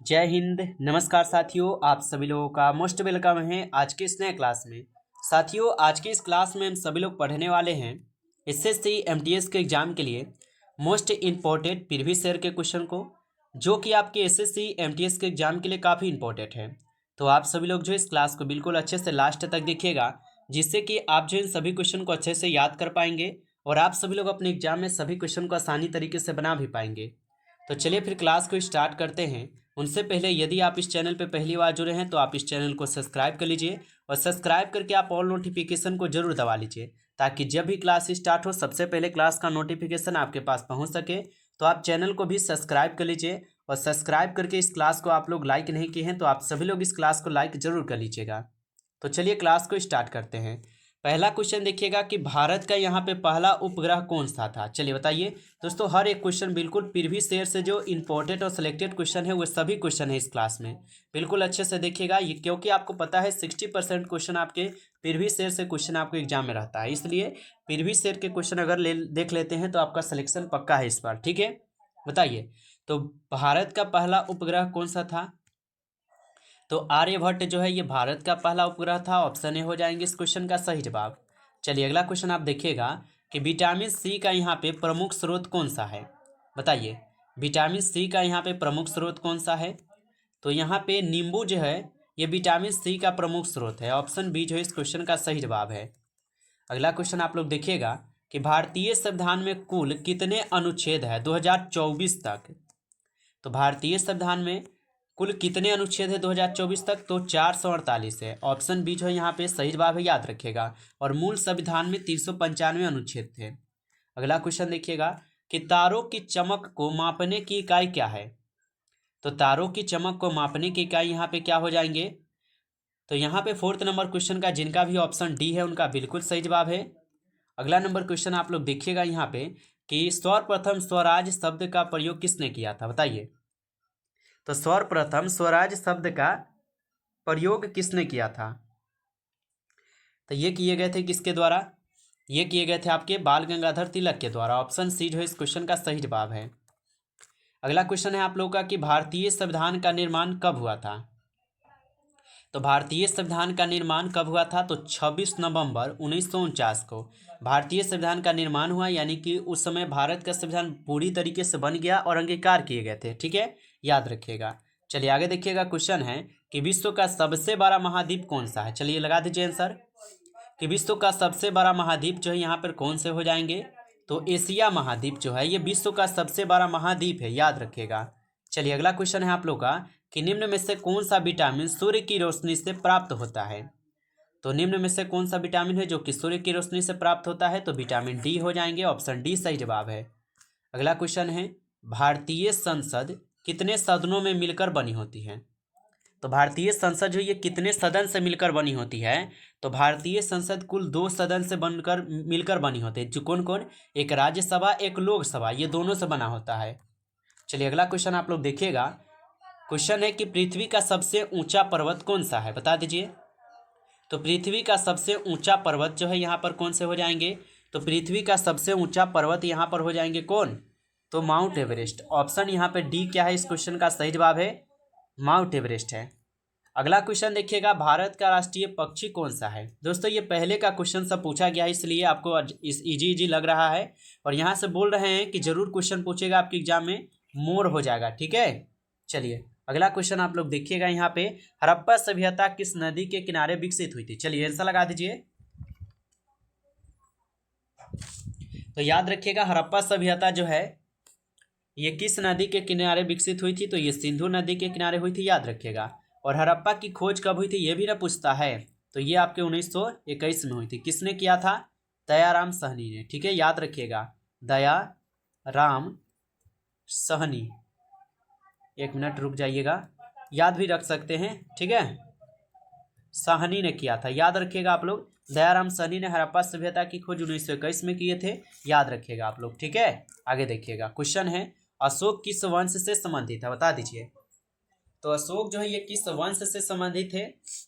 जय हिंद। नमस्कार साथियों, आप सभी लोगों का मोस्ट वेलकम है आज के इस नए क्लास में। साथियों, आज की इस क्लास में हम सभी लोग पढ़ने वाले हैं एसएससी एमटीएस के एग्जाम के लिए मोस्ट इम्पोर्टेंट प्रीवियस ईयर के क्वेश्चन को, जो कि आपके एसएससी एमटीएस के एग्जाम के लिए काफ़ी इंपॉर्टेंट है। तो आप सभी लोग जो इस क्लास को बिल्कुल अच्छे से लास्ट तक देखिएगा, जिससे कि आप जो इन सभी क्वेश्चन को अच्छे से याद कर पाएंगे और आप सभी लोग अपने एग्जाम में सभी क्वेश्चन को आसानी तरीके से बना भी पाएंगे। तो चलिए फिर क्लास को स्टार्ट करते हैं। उनसे पहले यदि आप इस चैनल पर पहली बार जुड़े हैं तो आप इस चैनल को सब्सक्राइब कर लीजिए और सब्सक्राइब करके आप ऑल नोटिफिकेशन को जरूर दबा लीजिए, ताकि जब भी क्लास स्टार्ट हो सबसे पहले क्लास का नोटिफिकेशन आपके पास पहुंच सके। तो आप चैनल को भी सब्सक्राइब कर लीजिए और सब्सक्राइब करके इस क्लास को आप लोग लाइक नहीं किए हैं तो आप सभी लोग इस क्लास को लाइक जरूर कर लीजिएगा। तो चलिए क्लास को स्टार्ट करते हैं। पहला क्वेश्चन देखिएगा कि भारत का यहाँ पे पहला उपग्रह कौन सा था। चलिए बताइए दोस्तों, हर एक क्वेश्चन बिल्कुल प्रीवियस ईयर से जो इंपॉर्टेंट और सिलेक्टेड क्वेश्चन है वो सभी क्वेश्चन है इस क्लास में, बिल्कुल अच्छे से देखिएगा ये, क्योंकि आपको पता है 60% क्वेश्चन आपके प्रीवियस ईयर से क्वेश्चन आपके एग्जाम में रहता है, इसलिए प्रीवियस ईयर के क्वेश्चन अगर देख लेते हैं तो आपका सिलेक्शन पक्का है इस बार। ठीक है, बताइए तो भारत का पहला उपग्रह कौन सा था। तो आर्यभट्ट जो है ये भारत का पहला उपग्रह था। ऑप्शन ए हो जाएंगे इस क्वेश्चन का सही जवाब। चलिए अगला क्वेश्चन आप देखिएगा कि विटामिन सी का यहाँ पे प्रमुख स्रोत कौन सा है। बताइए विटामिन सी का यहाँ पे प्रमुख स्रोत कौन सा है। तो यहाँ पे नींबू जो है ये विटामिन सी का प्रमुख स्रोत है। ऑप्शन बी जो है इस क्वेश्चन का सही जवाब है। अगला क्वेश्चन आप लोग देखिएगा कि भारतीय संविधान में कुल कितने अनुच्छेद है 2024 तक। तो भारतीय संविधान में कुल कितने अनुच्छेद है 2024 तक। तो 448 है। ऑप्शन बी जो है यहाँ पे सही जवाब है, याद रखिएगा। और मूल संविधान में 395 अनुच्छेद थे। अगला क्वेश्चन देखिएगा कि तारों की चमक को मापने की इकाई क्या है। तो तारों की चमक को मापने की इकाई यहाँ पे क्या हो जाएंगे। तो यहाँ पे 4th नंबर क्वेश्चन का जिनका भी ऑप्शन डी है उनका बिल्कुल सही जवाब है। अगला नंबर क्वेश्चन आप लोग देखिएगा यहाँ पे कि सर्वप्रथम स्वराज शब्द का प्रयोग किसने किया था। बताइए तो सर्वप्रथम स्वराज शब्द का प्रयोग किसने किया था। तो ये किए गए थे किसके द्वारा। ये किए गए थे आपके बाल गंगाधर तिलक के द्वारा। ऑप्शन सी जो है इस क्वेश्चन का सही जवाब है। अगला क्वेश्चन है आप लोगों का कि भारतीय संविधान का निर्माण कब हुआ था। तो भारतीय संविधान का निर्माण कब हुआ था। तो 26 नवंबर 1949 को भारतीय संविधान का निर्माण हुआ, यानी कि उस समय भारत का संविधान पूरी तरीके से बन गया और अंगीकार किए गए थे। ठीक है, याद रखिएगा। चलिए आगे देखिएगा। क्वेश्चन है कि विश्व का सबसे बड़ा महाद्वीप कौन सा है। चलिए लगा दीजिए आंसर कि विश्व का सबसे बड़ा महाद्वीप जो है यहाँ पर कौन से हो जाएंगे। तो एशिया महाद्वीप जो है ये विश्व का सबसे बड़ा महाद्वीप है, याद रखिएगा। चलिए अगला क्वेश्चन है आप लोग का कि निम्न में से कौन सा विटामिन सूर्य की रोशनी से प्राप्त होता है। तो निम्न में से कौन सा विटामिन है जो कि सूर्य की रोशनी से प्राप्त होता है। तो विटामिन डी हो जाएंगे। ऑप्शन डी सही जवाब है। अगला क्वेश्चन है भारतीय संसद कितने सदनों में मिलकर बनी होती है। तो भारतीय संसद जो ये कितने सदन से मिलकर बनी होती है। तो भारतीय संसद कुल 2 सदन से बनकर मिलकर बनी होती है। जो कौन कौन, एक राज्यसभा एक लोकसभा, ये दोनों से बना होता है। चलिए अगला क्वेश्चन आप लोग देखिएगा। क्वेश्चन है कि पृथ्वी का सबसे ऊंचा पर्वत कौन सा है, बता दीजिए। तो पृथ्वी का सबसे ऊंचा पर्वत जो है यहाँ पर कौन से हो जाएंगे। तो पृथ्वी का सबसे ऊंचा पर्वत यहाँ पर हो जाएंगे कौन। तो माउंट एवरेस्ट। ऑप्शन यहाँ पे डी क्या है इस क्वेश्चन का सही जवाब है, माउंट एवरेस्ट है। अगला क्वेश्चन देखिएगा, भारत का राष्ट्रीय पक्षी कौन सा है। दोस्तों ये पहले का क्वेश्चन सब पूछा गया है, इसलिए आपको इस इजी लग रहा है। और यहाँ से बोल रहे हैं कि जरूर क्वेश्चन पूछेगा आपके एग्जाम में, मोर हो जाएगा। ठीक है, चलिए अगला क्वेश्चन आप लोग देखिएगा। यहाँ पे हड़प्पा सभ्यता किस नदी के किनारे विकसित हुई थी। चलिए आंसर लगा दीजिए। तो याद रखिएगा हड़प्पा सभ्यता जो है ये किस नदी के किनारे विकसित हुई थी। तो ये सिंधु नदी के किनारे हुई थी, याद रखिएगा। और हड़प्पा की खोज कब हुई थी ये भी ना पूछता है। तो ये आपके 1921 में हुई थी। किसने किया था, दयाराम साहनी ने। ठीक है, याद रखिएगा दयाराम साहनी। एक मिनट रुक जाइएगा, याद भी रख सकते हैं। ठीक है, साहनी ने किया था, याद रखिएगा आप लोग। दयाराम साहनी ने हड़प्पा सभ्यता की खोज 1921 में किए थे, याद रखिएगा आप लोग। ठीक है, आगे देखिएगा। क्वेश्चन है अशोक किस वंश से संबंधित है, बता दीजिए। तो अशोक जो है ये किस वंश से संबंधित है।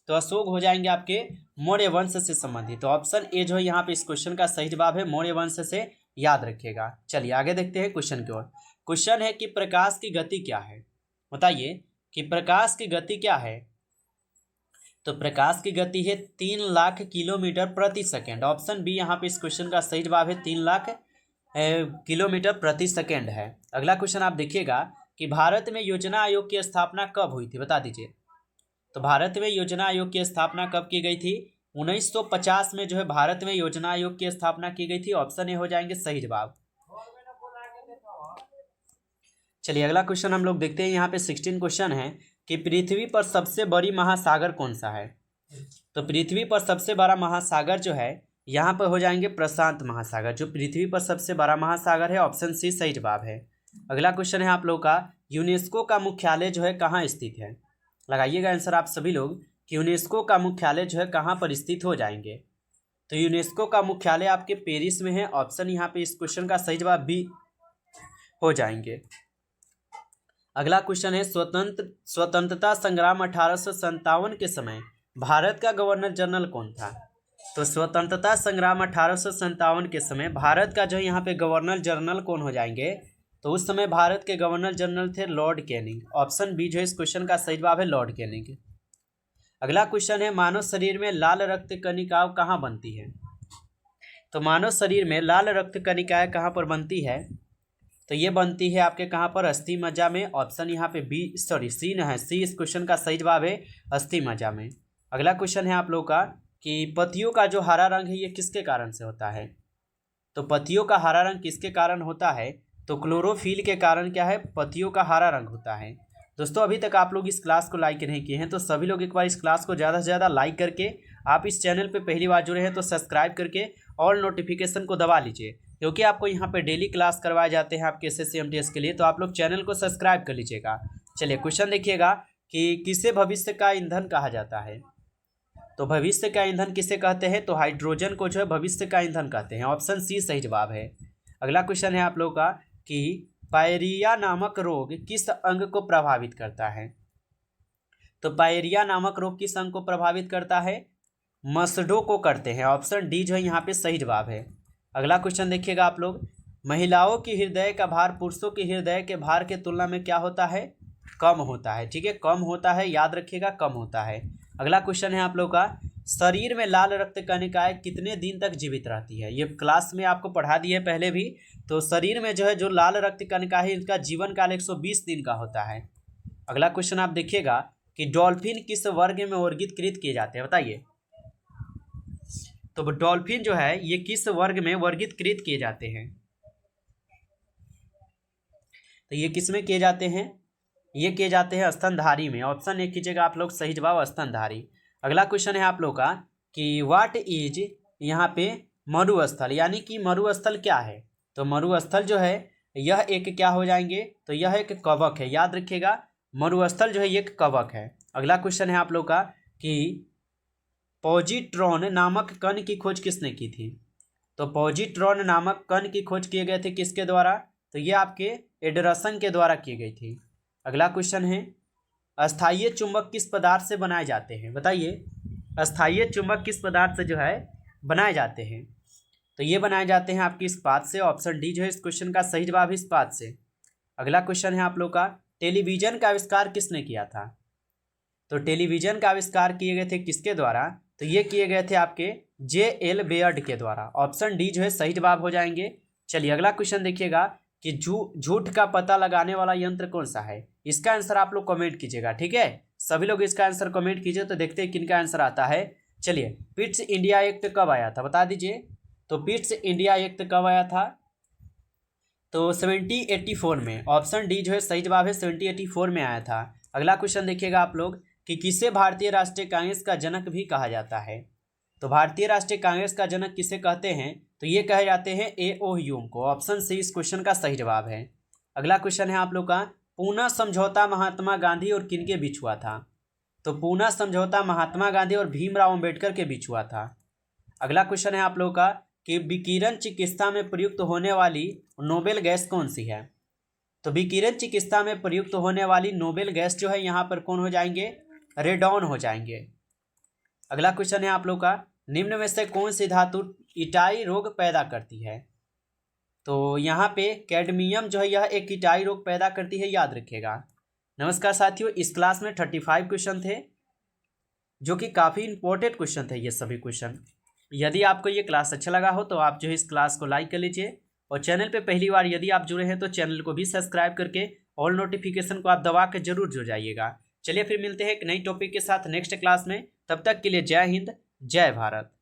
तो अशोक हो जाएंगे आपके मौर्य वंश से संबंधित। तो ऑप्शन ए जो है यहाँ पे इस क्वेश्चन का सही जवाब है, मौर्य वंश से, याद रखिएगा। चलिए आगे देखते हैं क्वेश्चन की ओर। क्वेश्चन है कि प्रकाश की गति क्या है। बताइए कि प्रकाश की गति क्या है? तो प्रकाश की गति है 3 लाख किलोमीटर प्रति सेकेंड। ऑप्शन बी यहाँ पे इस क्वेश्चन का सही जवाब है, 3 लाख किलोमीटर प्रति सेकेंड है। अगला क्वेश्चन आप देखिएगा कि भारत में योजना आयोग की स्थापना कब हुई थी, बता दीजिए। तो भारत में योजना आयोग की स्थापना कब की गई थी? 1950 में जो है भारत में योजना आयोग की स्थापना की गई थी। ऑप्शन ए हो जाएंगे सही जवाब। चलिए अगला क्वेश्चन हम लोग देखते हैं। यहाँ पे 16 क्वेश्चन है कि पृथ्वी पर सबसे बड़ी महासागर कौन सा है? तो पृथ्वी पर सबसे बड़ा महासागर जो है यहाँ पर हो जाएंगे प्रशांत महासागर, जो पृथ्वी पर सबसे बड़ा महासागर है। ऑप्शन सी सही जवाब है। अगला क्वेश्चन है आप लोग का, यूनेस्को का मुख्यालय जो है कहाँ स्थित है? लगाइएगा आंसर आप सभी लोग कि यूनेस्को का मुख्यालय जो है कहाँ पर स्थित हो जाएंगे। तो यूनेस्को का मुख्यालय आपके पेरिस में है। ऑप्शन यहाँ पे इस क्वेश्चन का सही जवाब बी हो जाएंगे। अगला क्वेश्चन है, स्वतंत्रता संग्राम 1857 के समय भारत का गवर्नर जनरल कौन था? तो स्वतंत्रता संग्राम 1857 के समय भारत का जो यहाँ पे गवर्नर जनरल कौन हो जाएंगे? तो उस समय भारत के गवर्नर जनरल थे लॉर्ड कैनिंग। ऑप्शन बी जो है इस क्वेश्चन का सही जवाब है, लॉर्ड कैनिंग। अगला क्वेश्चन है, मानव शरीर में लाल रक्त कणिकाएं कहाँ बनती है? तो मानव शरीर में लाल रक्त कणिकाएं कहाँ पर बनती है? तो ये बनती है आपके कहाँ पर? अस्थि मज्जा में। ऑप्शन यहाँ पे सी न है, सी इस क्वेश्चन का सही जवाब है, अस्थि मज्जा में। अगला क्वेश्चन है आप लोग का कि पत्तियों का जो हरा रंग है ये किसके कारण से होता है? तो पत्तियों का हरा रंग किसके कारण होता है? तो क्लोरोफिल के कारण क्या है, पत्तियों का हरा रंग होता है। दोस्तों अभी तक आप लोग इस क्लास को लाइक नहीं किए हैं तो सभी लोग एक बार इस क्लास को ज़्यादा से ज़्यादा लाइक करके, आप इस चैनल पे पहली बार जुड़े हैं तो सब्सक्राइब करके और नोटिफिकेशन को दबा लीजिए, क्योंकि आपको यहाँ पे डेली क्लास करवाए जाते हैं आपके SSC MTS के लिए। तो आप लोग चैनल को सब्सक्राइब कर लीजिएगा। चलिए क्वेश्चन देखिएगा कि किसे भविष्य का ईंधन कहा जाता है? तो भविष्य का ईंधन किसे कहते हैं? तो हाइड्रोजन को जो है भविष्य का ईंधन कहते हैं। ऑप्शन सी सही जवाब है। अगला क्वेश्चन है आप लोग का कि पायरिया नामक रोग किस अंग को प्रभावित करता है? तो पायरिया नामक रोग किस अंग को प्रभावित करता है? मसडों को करते हैं। ऑप्शन डी जो है यहाँ पे सही जवाब है। अगला क्वेश्चन देखिएगा आप लोग, महिलाओं की हृदय का भार पुरुषों के हृदय के भार के तुलना में क्या होता है? कम होता है। ठीक है, कम होता है, याद रखिएगा, कम होता है। अगला क्वेश्चन है आप लोग का, शरीर में लाल रक्त कणिकाएं कितने दिन तक जीवित रहती है? ये क्लास में आपको पढ़ा दिए पहले भी। तो शरीर में जो है जो लाल रक्त कणिका है इनका जीवन काल 120 दिन का होता है। अगला क्वेश्चन आप देखिएगा कि डॉल्फिन किस वर्ग में वर्गीकृत किए जाते हैं, बताइए। तो डॉल्फिन जो है ये किस वर्ग में वर्गीकृत किए जाते हैं? तो ये किस में किए जाते हैं? ये किए जाते हैं स्तनधारी में। ऑप्शन ए कीजिएगा आप लोग, सही जवाब स्तनधारी। अगला क्वेश्चन है आप लोग का कि व्हाट इज यहाँ पे मरुस्थल, यानी कि मरुस्थल क्या है? तो मरुस्थल जो है यह एक क्या हो जाएंगे? तो यह एक कवक है, याद रखिएगा, मरुस्थल जो है ये एक कवक है। अगला क्वेश्चन है आप लोग का कि पॉजिट्रॉन नामक कण की खोज किसने की थी? तो पॉजिट्रॉन नामक कण की खोज किए गए थे किसके द्वारा? तो ये आपके एंडरसन के द्वारा की गई थी। अगला क्वेश्चन है, अस्थायी चुंबक किस पदार्थ से बनाए जाते हैं? बताइए, अस्थायी चुंबक किस पदार्थ से जो है बनाए जाते हैं? तो ये बनाए जाते हैं आपकी इस्पात से। ऑप्शन डी जो है इस क्वेश्चन का सही जवाब है, इस्पात से। अगला क्वेश्चन है आप लोग का, टेलीविजन का आविष्कार किसने किया था? तो टेलीविजन का आविष्कार किए गए थे किसके द्वारा? तो ये किए गए थे आपके J.L. बेयर्ड के द्वारा। ऑप्शन डी जो है सही जवाब हो जाएंगे। चलिए अगला क्वेश्चन देखिएगा कि झूठ का पता लगाने वाला यंत्र कौन सा है? इसका आंसर आप लोग कमेंट कीजिएगा, ठीक है, सभी लोग इसका आंसर कमेंट कीजिए तो देखते हैं किनका आंसर आता है। चलिए, पिट्स इंडिया एक्ट कब आया था, बता दीजिए। तो पिट्स इंडिया एक्ट कब आया था? तो 1784 में। ऑप्शन डी जो है सही जवाब है, 1784 में आया था। अगला क्वेश्चन देखिएगा आप लोग कि किसे भारतीय राष्ट्रीय कांग्रेस का जनक भी कहा जाता है? तो भारतीय राष्ट्रीय कांग्रेस का जनक किसे कहते हैं? तो ये कहे जाते हैं A.O. ह्यूम को। ऑप्शन सी इस क्वेश्चन का सही जवाब है। अगला क्वेश्चन है आप लोग का, पूना समझौता महात्मा गांधी और किन के बीच हुआ था? तो पूना समझौता महात्मा गांधी और भीमराव अंबेडकर के बीच हुआ था। अगला क्वेश्चन है आप लोग का कि विकिरण चिकित्सा में प्रयुक्त होने वाली नोबेल गैस कौन सी है? तो विकिरण चिकित्सा में प्रयुक्त होने वाली नोबेल गैस जो है यहाँ पर कौन हो जाएंगे? रेडॉन हो जाएंगे। अगला क्वेश्चन है आप लोग का, निम्न में से कौन सी धातु इटाई रोग पैदा करती है? तो यहाँ पे कैडमियम जो है यह एक इटाई रोग पैदा करती है, याद रखिएगा। नमस्कार साथियों, इस क्लास में 35 क्वेश्चन थे जो कि काफ़ी इंपॉर्टेंट क्वेश्चन थे ये सभी क्वेश्चन। यदि आपको ये क्लास अच्छा लगा हो तो आप जो है इस क्लास को लाइक कर लीजिए और चैनल पे पहली बार यदि आप जुड़े हैं तो चैनल को भी सब्सक्राइब करके ऑल नोटिफिकेशन को आप दबा के जरूर जुड़ जाइएगा। चलिए फिर मिलते हैं एक नई टॉपिक के साथ नेक्स्ट क्लास में। तब तक के लिए जय हिंद, जय भारत।